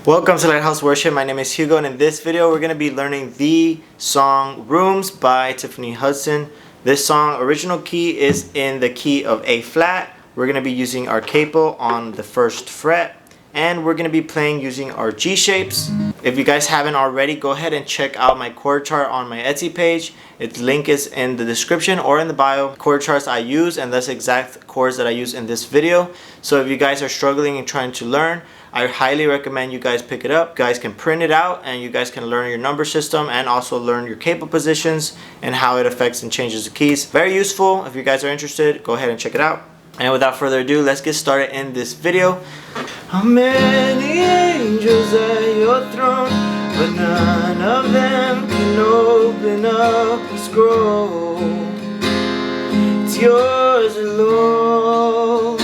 Welcome to Lighthouse Worship. My name is Hugo, and in this video we're going to be learning the song Rooms by Tiffany Hudson. This song, original key is in the key of A flat. We're going to be using our capo on the 1st fret, and we're going to be playing using our G shapes. If you guys haven't already, go ahead and check out my chord chart on my Etsy page. Its link is in the description or in the bio. Chord charts I use, and that's exact chords that I use in this video. So if you guys are struggling and trying to learn, I highly recommend you guys pick it up. You guys can print it out and you guys can learn your number system and also learn your capo positions and how it affects and changes the keys. Very useful. If you guys are interested, go ahead and check it out. And without further ado, let's get started in this video. How many angels at your throne, but none of them can open up the scroll. It's yours alone.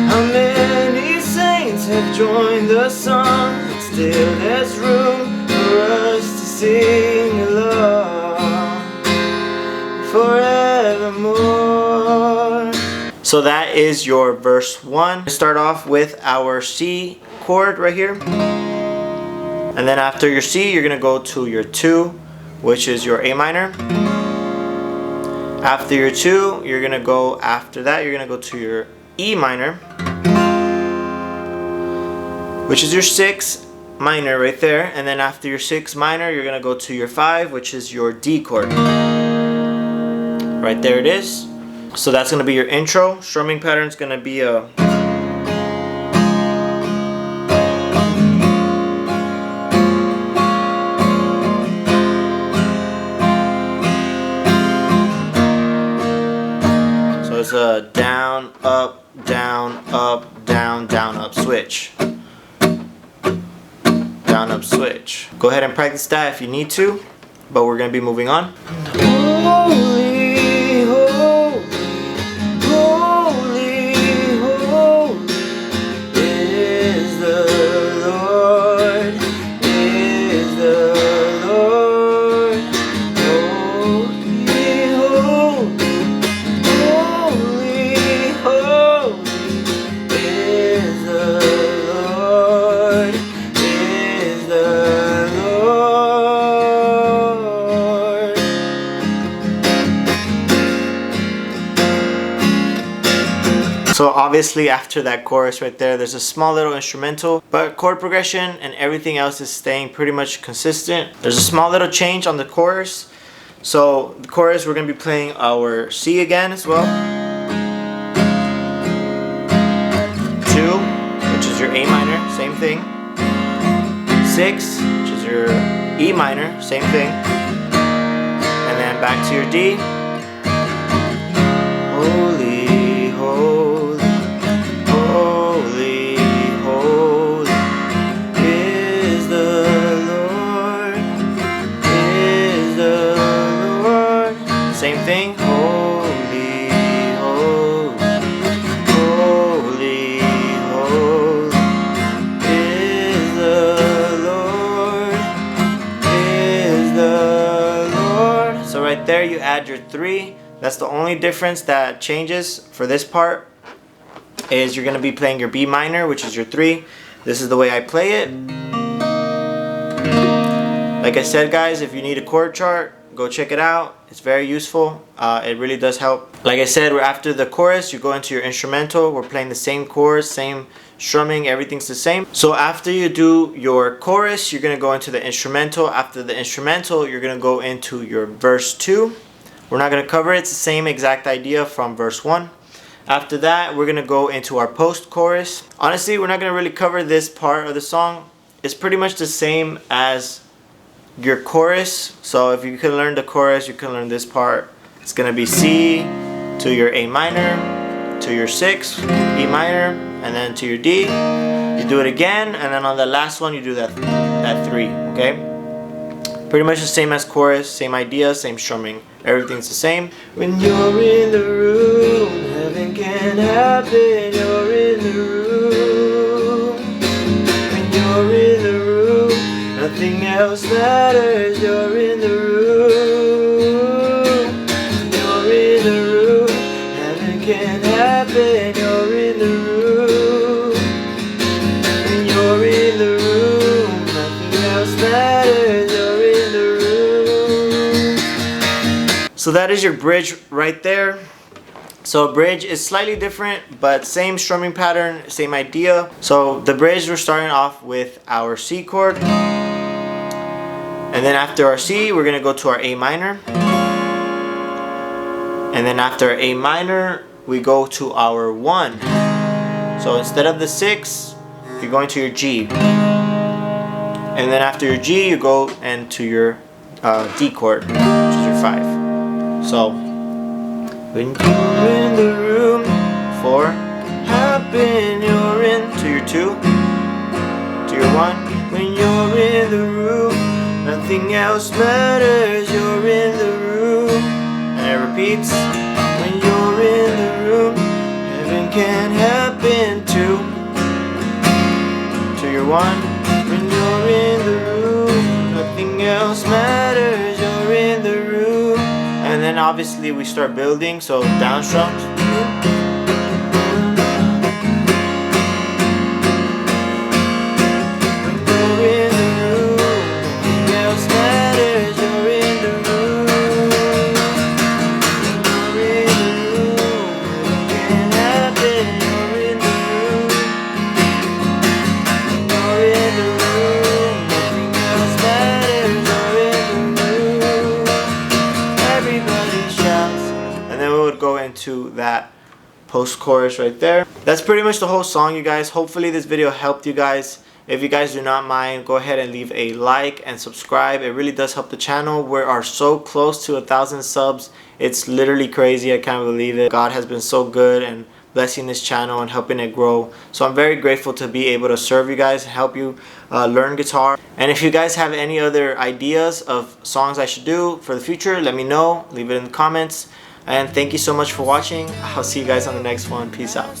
How many saints have joined the song, but still there's room for us to sing along forevermore. So that is your verse 1. Start off with our C chord right here, and then after your C you're gonna go to your 2, which is your A minor. After your 2 you're gonna go, after that you're gonna go to your E minor, which is your 6 minor right there, and then after your 6 minor you're gonna go to your 5, which is your D chord. Right there it is. So that's gonna be your intro. Strumming pattern is gonna be a it's a down, up, down, up, down, down, up switch. Down, up, switch. Go ahead and practice that if you need to, but we're going to be moving on. Holy, holy, holy, holy is the Lord, is the Lord. Holy, holy, holy is the Lord, is the Lord. So obviously after that chorus right there, there's a small little instrumental, but chord progression and everything else is staying pretty much consistent. There's a small little change on the chorus. So the chorus, we're going to be playing our C again as well. 2, which is your A minor, same thing. 6, which is your E minor, same thing. And then back to your D. Holy, holy, holy, holy is the Lord, is the Lord. Same thing. Holy, holy, holy, holy is the Lord, is the Lord. So right there you add your 3. That's the only difference that changes for this part, is you're going to be playing your B minor, which is your 3. This is the way I play it. Like I said, guys, if you need a chord chart, go check it out. It's very useful. It really does help. Like I said, we're after the chorus, you go into your instrumental. We're playing the same chords, same strumming, everything's the same. So after you do your chorus, you're going to go into the instrumental. After the instrumental, you're going to go into your verse 2. We're not going to cover it. It's the same exact idea from verse 1. After that, we're going to go into our post-chorus. Honestly, we're not going to really cover this part of the song. It's pretty much the same as your chorus. So if you can learn the chorus, you can learn this part. It's going to be C to your A minor, to your 6, E minor, and then to your D. You do it again, and then on the last one, you do that 3, okay? Pretty much the same as chorus, same idea, same strumming. Everything's the same. When you're in the room, heaven can happen. You're in the room. When you're in the room, nothing else matters. You're in the room. You're in the room. Heaven can happen. You're in the room. When you're in So that is your bridge right there. So a bridge is slightly different, but same strumming pattern, same idea. So the bridge, we're starting off with our C chord. And then after our C, we're going to go to our A minor. And then after A minor, we go to our 1. So instead of the 6, you're going to your G. And then after your G, you go into your D chord, which is your 5. So when you're in the room, 4, happen, you're in, to your 2, to your 1. When you're in the room, nothing else matters, you're in the room. And it repeats. When you're in the room, heaven can happen to your 1. When you're in the room, nothing else matters, you're in the room. And then obviously we start building, so down strums. When you're in the room, nothing else matters, you're in the room. When you're in the room, nothing can happen, you're in the room. When you're in the room, nothing else matters, you're in the room. Everybody shouts. And then we would go into that post-chorus right there. That's pretty much the whole song, you guys. Hopefully this video helped you guys. If you guys do not mind, go ahead and leave a like and subscribe. It really does help the channel. We are so close to 1,000 subs. It's literally crazy. I can't believe it. God has been so good and blessing this channel and helping it grow. So I'm very grateful to be able to serve you guys and help you learn guitar. And if you guys have any other ideas of songs I should do for the future, let me know. Leave it in the comments. And thank you so much for watching. I'll see you guys on the next one. Peace out.